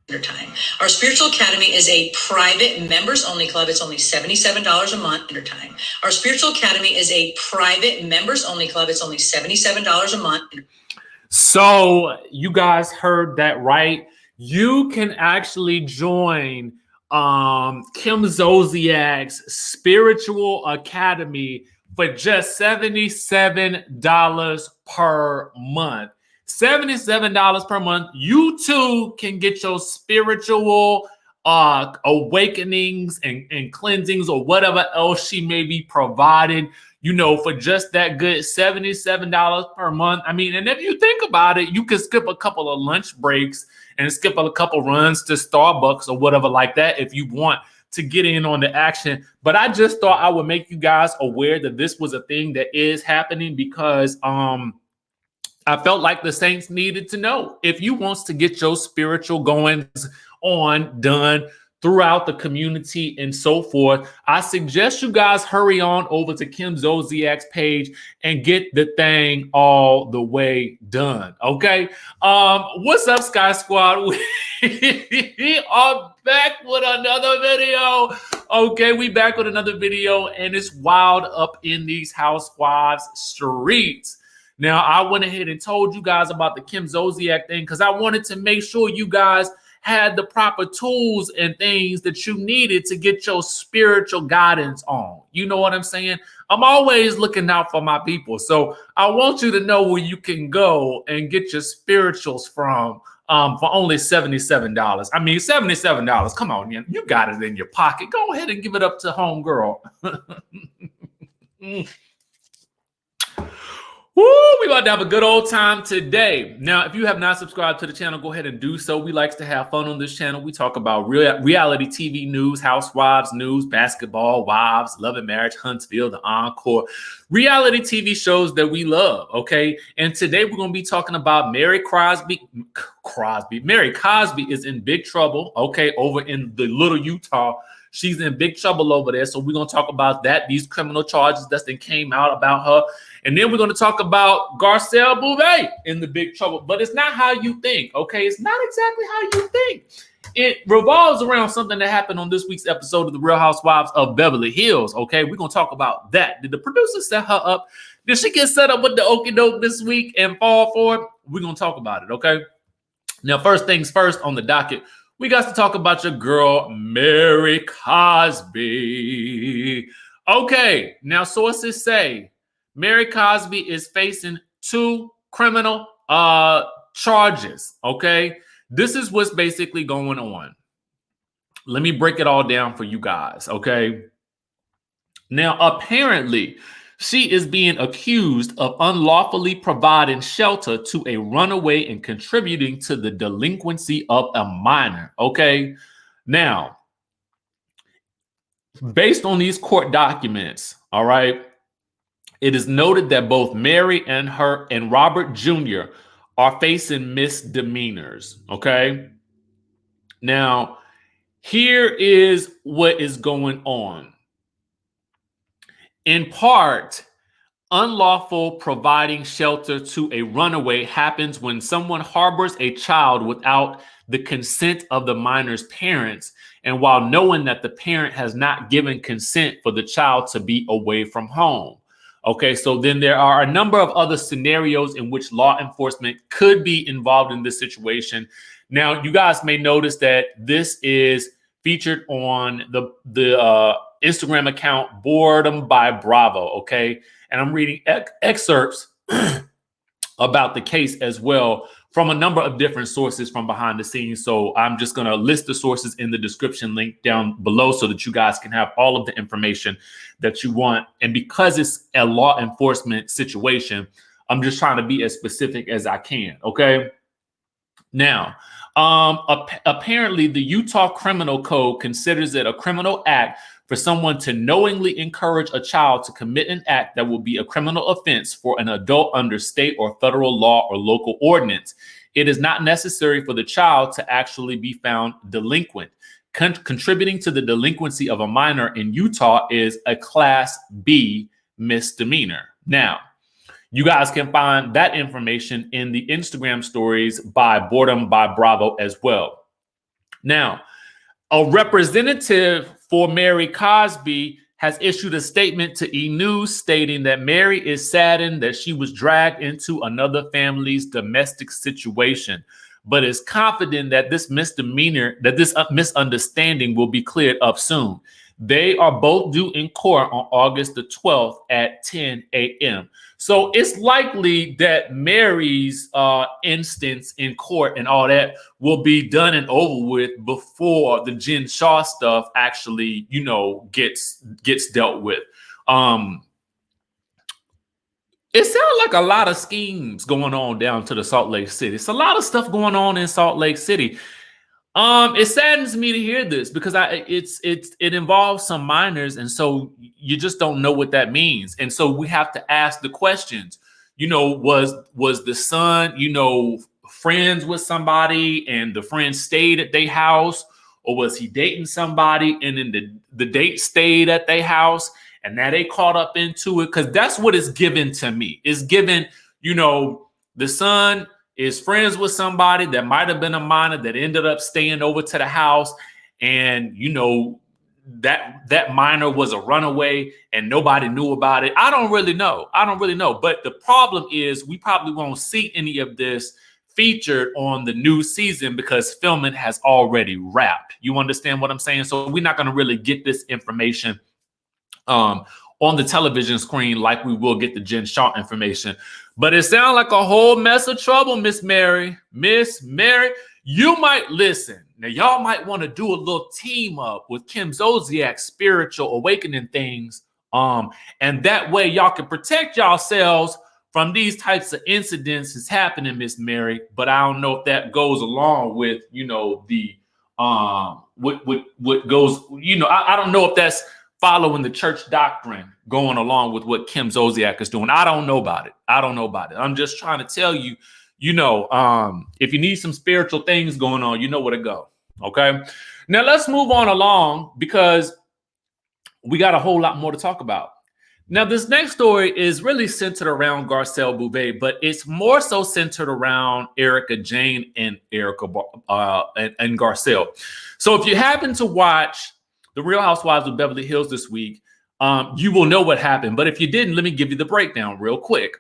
Time. Our Spiritual Academy is a private members-only club. It's only $77 a month. Time. Our Spiritual Academy is a private members-only club. It's only $77 a month. So you guys heard that right. You can actually join Kim Zolciak's Spiritual Academy for just $77 per month. $77 per month. You too can get your spiritual awakenings and cleansings or whatever else she may be providing, you know, for just that good $77 per month. I mean, and if you think about it, you can skip a couple of lunch breaks and skip a couple runs to Starbucks or whatever like that if you want to get in on the action. But I just thought I would make you guys aware that this was a thing that is happening because I felt like the Saints needed to know. If you wants to get your spiritual goings on done throughout the community and so forth, I suggest you guys hurry on over to Kim Zolciak's page and get the thing all the way done. Okay. What's up, Sky Squad? We are back with another video. Okay, we back with another video, and it's wild up in these housewives streets. Now, I went ahead and told you guys about the Kim Zolciak thing because I wanted to make sure you guys had the proper tools and things that you needed to get your spiritual guidance on. You know what I'm saying? I'm always looking out for my people. So I want you to know where you can go and get your spirituals from for only $77. I mean, $77. Come on, man. You got it in your pocket. Go ahead and give it up to homegirl. Woo, we about to have a good old time today. Now, if you have not subscribed to the channel, go ahead and do so. We like to have fun on this channel. We talk about reality TV news, housewives news, basketball, wives, love and marriage, Huntsville, the Encore, reality TV shows that we love, okay? And today we're going to be talking about Mary Cosby. Mary Cosby is in big trouble, okay, over in the little Utah. She's in big trouble over there. So we're going to talk about that, these criminal charges that came out about her. And then we're going to talk about Garcelle Beauvais in the big trouble. But it's not how you think, okay? It's not exactly how you think. It revolves around something that happened on this week's episode of The Real Housewives of Beverly Hills, okay? We're going to talk about that. Did the producer set her up? Did she get set up with the okie doke this week and fall for it? We're going to talk about it, okay? Now, first things first on the docket, we got to talk about your girl, Mary Cosby. Okay, now sources say Mary Cosby is facing 2 criminal charges, okay? This is what's basically going on. Let me break it all down for you guys, okay? Now, apparently, she is being accused of unlawfully providing shelter to a runaway and contributing to the delinquency of a minor, okay? Now, based on these court documents, all right, it is noted that both Mary and Robert Jr. are facing misdemeanors, okay? Now, here is what is going on. In part, unlawful providing shelter to a runaway happens when someone harbors a child without the consent of the minor's parents, and while knowing that the parent has not given consent for the child to be away from home. Okay, so then there are a number of other scenarios in which law enforcement could be involved in this situation. Now, you guys may notice that this is featured on the Instagram account Boredom by Bravo, okay? And I'm reading excerpts about the case as well from a number of different sources from behind the scenes. So I'm just going to list the sources in the description link down below so that you guys can have all of the information that you want. And because it's a law enforcement situation, I'm just trying to be as specific as I can, okay? Now, apparently the Utah Criminal Code considers it a criminal act for someone to knowingly encourage a child to commit an act that will be a criminal offense for an adult under state or federal law or local ordinance. It is not necessary for the child to actually be found delinquent. Contributing to the delinquency of a minor in Utah is a Class B misdemeanor. Now, you guys can find that information in the Instagram stories by Boredom by Bravo as well. Now, a representative for Mary Cosby has issued a statement to E! News stating that Mary is saddened that she was dragged into another family's domestic situation, but is confident that this misunderstanding will be cleared up soon. They are both due in court on August the 12th at 10 a.m. So it's likely that Mary's instance in court and all that will be done and over with before the Jen Shaw stuff actually, gets dealt with. It sounds like a lot of schemes going on down to the Salt Lake City. It's a lot of stuff going on in Salt Lake City. It saddens me to hear this because it involves some minors, and so you just don't know what that means. And so we have to ask the questions. Was the son, friends with somebody, and the friend stayed at their house, or was he dating somebody and then the date stayed at their house, and now they caught up into it? Because that's what it's given to me. It's given, the son is friends with somebody that might have been a minor that ended up staying over to the house, and that minor was a runaway and nobody knew about it. I don't really know. But the problem is we probably won't see any of this featured on the new season because filming has already wrapped. You understand what I'm saying? So we're not going to really get this information on the television screen like we will get the Jen Shaw information. But it sounds like a whole mess of trouble, Miss Mary. Miss Mary, you might listen. Now, y'all might want to do a little team up with Kim Zolciak's Spiritual Awakening things. And that way y'all can protect yourselves from these types of incidents that's happening, Miss Mary. But I don't know if that goes along with, the what goes, I don't know if that's following the church doctrine, going along with what Kim Zolciak is doing. I don't know about it. I'm just trying to tell you, if you need some spiritual things going on, you know where to go. Okay. Now let's move on along because we got a whole lot more to talk about. Now, this next story is really centered around Garcelle Beauvais, but it's more so centered around Erika Jayne and and Garcelle. So if you happen to watch The Real Housewives of Beverly Hills this week, you will know what happened. But if you didn't, let me give you the breakdown real quick.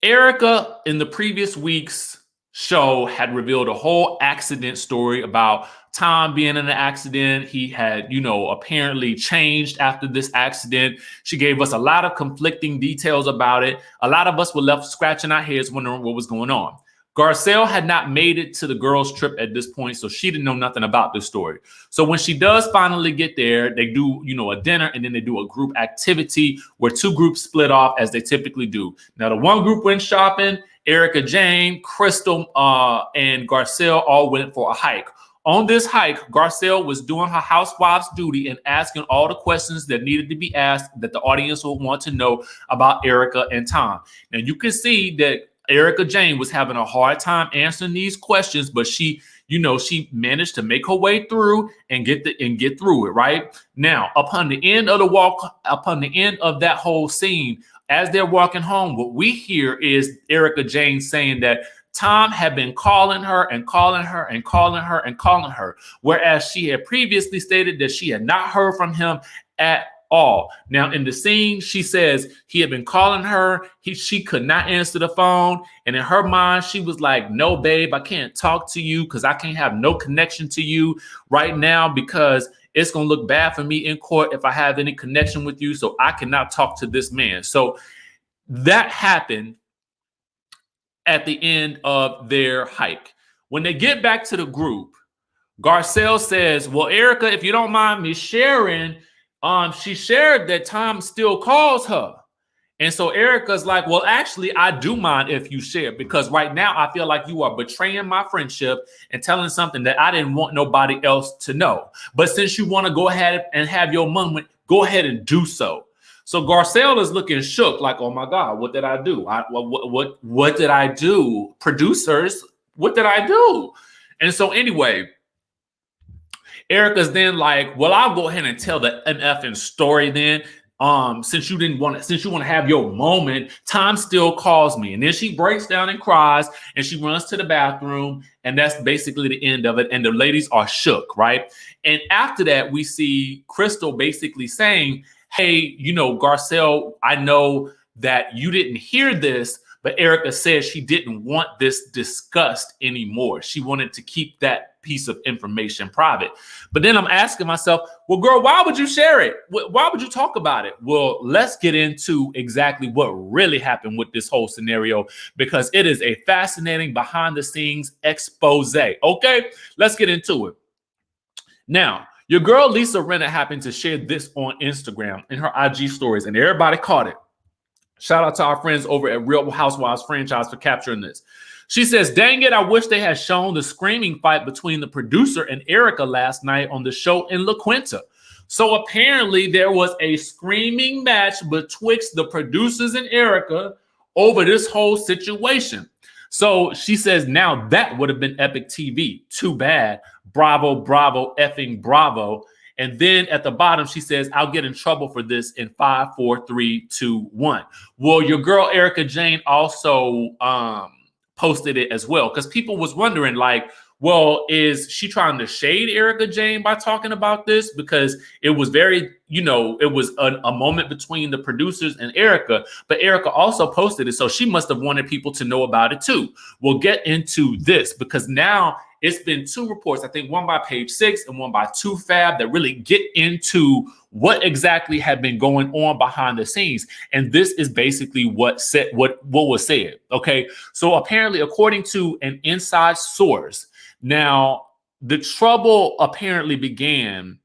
Erika, in the previous week's show, had revealed a whole accident story about Tom being in an accident. He had, apparently changed after this accident. She gave us a lot of conflicting details about it. A lot of us were left scratching our heads wondering what was going on. Garcelle had not made it to the girls' trip at this point, so she didn't know nothing about this story. So when she does finally get there, they do, a dinner, and then they do a group activity where two groups split off as they typically do. Now, the one group went shopping. Erika Jayne, Crystal, and Garcelle all went for a hike. On this hike, Garcelle was doing her housewife's duty and asking all the questions that needed to be asked that the audience would want to know about Erika and Tom. Now, you can see that Erika Jayne was having a hard time answering these questions, but she managed to make her way through and get through it. Right now, upon the end of that whole scene, as they're walking home, what we hear is Erika Jayne saying that Tom had been calling her and calling her and calling her and calling her, whereas she had previously stated that she had not heard from him at all. Now, in the scene, she says he had been calling her. She could not answer the phone. And in her mind, she was like, no, babe, I can't talk to you because I can't have no connection to you right now because it's going to look bad for me in court if I have any connection with you. So I cannot talk to this man. So that happened at the end of their hike. When they get back to the group, Garcelle says, well, Erika, if you don't mind me sharing, she shared that Tom still calls her. And so Erika's like, well, actually, I do mind if you share, because right now I feel like you are betraying my friendship and telling something that I didn't want nobody else to know. But since you want to go ahead and have your moment, go ahead and do so. So Garcelle is looking shook, like, oh my God, what did I do? What did I do? Producers, what did I do? And so anyway, Erika's then like, well, I'll go ahead and tell the MFing story then. since you want to have your moment, Tom still calls me. And then she breaks down and cries and she runs to the bathroom. And that's basically the end of it. And the ladies are shook, right? And after that, we see Crystal basically saying, hey, Garcelle, I know that you didn't hear this, but Erica said she didn't want this discussed anymore. She wanted to keep that piece of information private. But then I'm asking myself, well, girl, why would you share it? Why would you talk about it? Well, let's get into exactly what really happened with this whole scenario, because it is a fascinating behind the scenes expose. Okay, let's get into it. Now, your girl Lisa Rinna happened to share this on Instagram in her IG stories, and everybody caught it. Shout out to our friends over at Real Housewives franchise for capturing this. She says, dang it, I wish they had shown the screaming fight between the producer and Erica last night on the show in La Quinta. So apparently there was a screaming match betwixt the producers and Erica over this whole situation. So she says, now that would have been epic TV. Too bad. Bravo, bravo, effing bravo. And then at the bottom, she says, I'll get in trouble for this in 5, 4, 3, 2, 1. Well, your girl, Erica Jane, also posted it as well, because people was wondering, like, well, is she trying to shade Erica Jane by talking about this? Because it was very, it was a moment between the producers and Erica, but Erica also posted it. So she must have wanted people to know about it too. We'll get into this because now it's been 2 reports, I think one by Page 6 and one by 2Fab, that really get into what exactly had been going on behind the scenes. And this is basically what was said. Okay. So apparently, according to an inside source, now the trouble apparently began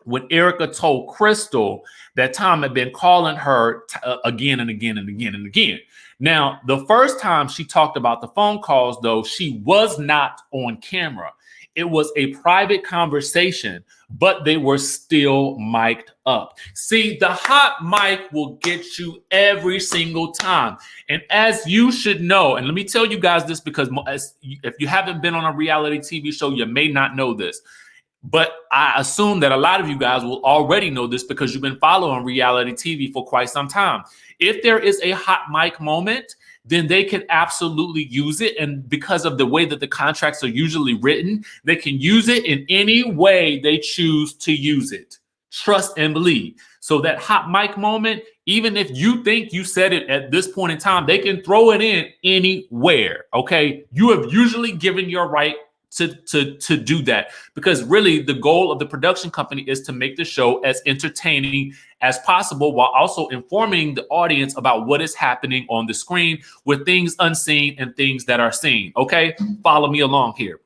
when Erica told Crystal that Tom had been calling her again and again and again and again. Now, the first time she talked about the phone calls, though, she was not on camera. It was a private conversation, but they were still mic'd up. See, the hot mic will get you every single time. And as you should know, and let me tell you guys this, because if you haven't been on a reality TV show, you may not know this. But I assume that a lot of you guys will already know this because you've been following reality TV for quite some time. If there is a hot mic moment, then they can absolutely use it. And because of the way that the contracts are usually written, they can use it in any way they choose to use it. Trust and believe. So that hot mic moment, even if you think you said it at this point in time, they can throw it in anywhere. Okay. You have usually given your right to do that, because really the goal of the production company is to make the show as entertaining as possible while also informing the audience about what is happening on the screen with things unseen and things that are seen. Okay, follow me along here.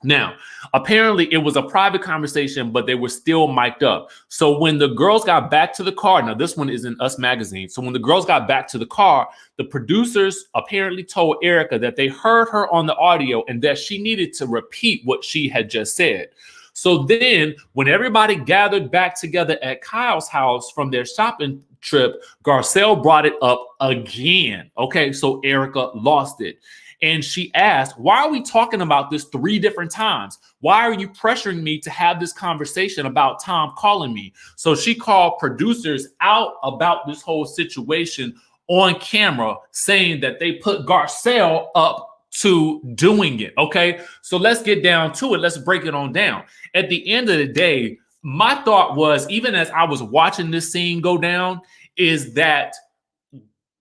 Now, apparently it was a private conversation, but they were still mic'd up. So when the girls got back to the car, now this one is in Us Magazine. So when the girls got back to the car, the producers apparently told Erica that they heard her on the audio and that she needed to repeat what she had just said. So then when everybody gathered back together at Kyle's house from their shopping trip, Garcelle brought it up again. Okay, so Erica lost it. And she asked, why are we talking about this 3 different times? Why are you pressuring me to have this conversation about Tom calling me? So she called producers out about this whole situation on camera, saying that they put Garcelle up to doing it. Okay, so let's get down to it. Let's break it on down. At the end of the day, my thought was, even as I was watching this scene go down, is that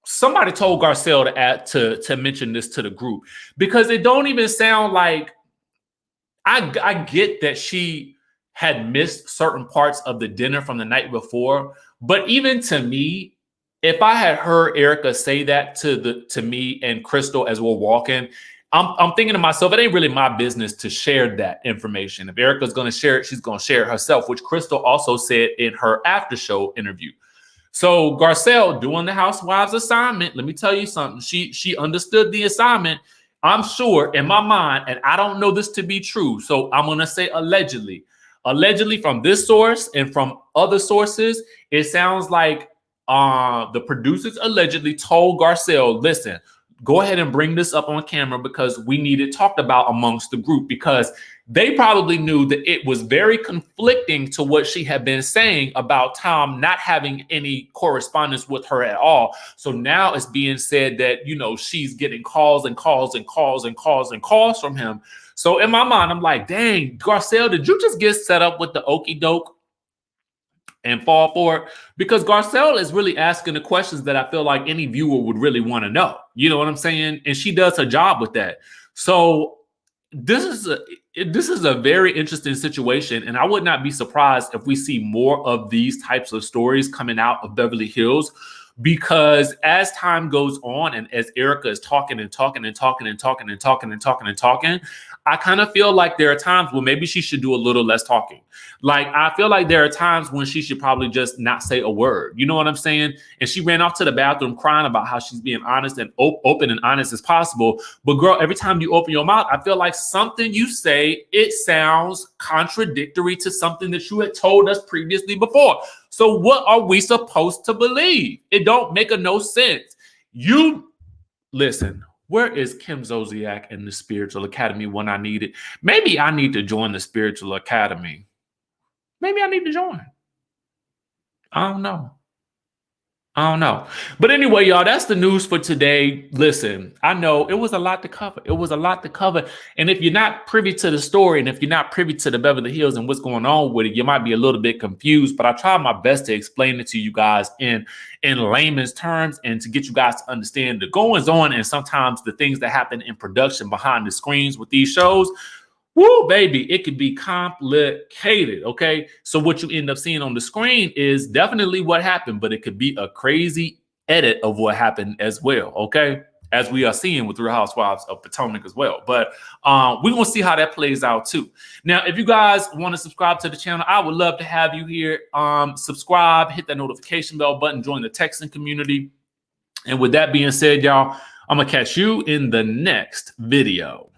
somebody told Garcelle to mention this to the group, because it don't even sound like, I get that she had missed certain parts of the dinner from the night before, but even to me, if I had heard Erica say that to me and Crystal as we're walking, I'm thinking to myself, it ain't really my business to share that information. If Erica's going to share it, she's going to share it herself, which Crystal also said in her after show interview. So Garcelle doing the housewives assignment, let me tell you something. She understood the assignment, I'm sure, in my mind, and I don't know this to be true. So I'm going to say allegedly from this source and from other sources, it sounds like the producers allegedly told Garcelle, listen, go ahead and bring this up on camera because we need it talked about amongst the group, because they probably knew that it was very conflicting to what she had been saying about Tom not having any correspondence with her at all. So now it's being said that, you know, she's getting calls and calls and calls and calls and calls from him. So in my mind, I'm like, dang, Garcelle, did you just get set up with the okie doke and fall for it? Because Garcelle is really asking the questions that I feel like any viewer would really want to know. You know what I'm saying? And she does her job with that. So this is a very interesting situation, and I would not be surprised if we see more of these types of stories coming out of Beverly Hills, because as time goes on and as Erica is talking and talking and talking and talking and talking and talking and talking, I kind of feel like there are times when maybe she should do a little less talking. Like, I feel like there are times when she should probably just not say a word. You know what I'm saying? And she ran off to the bathroom crying about how she's being honest and open and honest as possible. But girl, every time you open your mouth, I feel like something you say, it sounds contradictory to something that you had told us previously before. So what are we supposed to believe? It don't make no sense. You listen. Where is Kim Zolciak in the Spiritual Academy when I need it? Maybe I need to join the Spiritual Academy. Maybe I need to join. I don't know. But anyway, y'all, that's the news for today. Listen, I know it was a lot to cover. And if you're not privy to the story, and if you're not privy to the Beverly Hills and what's going on with it, you might be a little bit confused. But I tried my best to explain it to you guys in layman's terms and to get you guys to understand the goings on and sometimes the things that happen in production behind the screens with these shows. Woo, baby, it could be complicated, okay? So what you end up seeing on the screen is definitely what happened, but it could be a crazy edit of what happened as well, okay? As we are seeing with Real Housewives of Potomac as well. But we're going to see how that plays out too. Now, if you guys want to subscribe to the channel, I would love to have you here. Subscribe, hit that notification bell button, join the texting community. And with that being said, y'all, I'm going to catch you in the next video.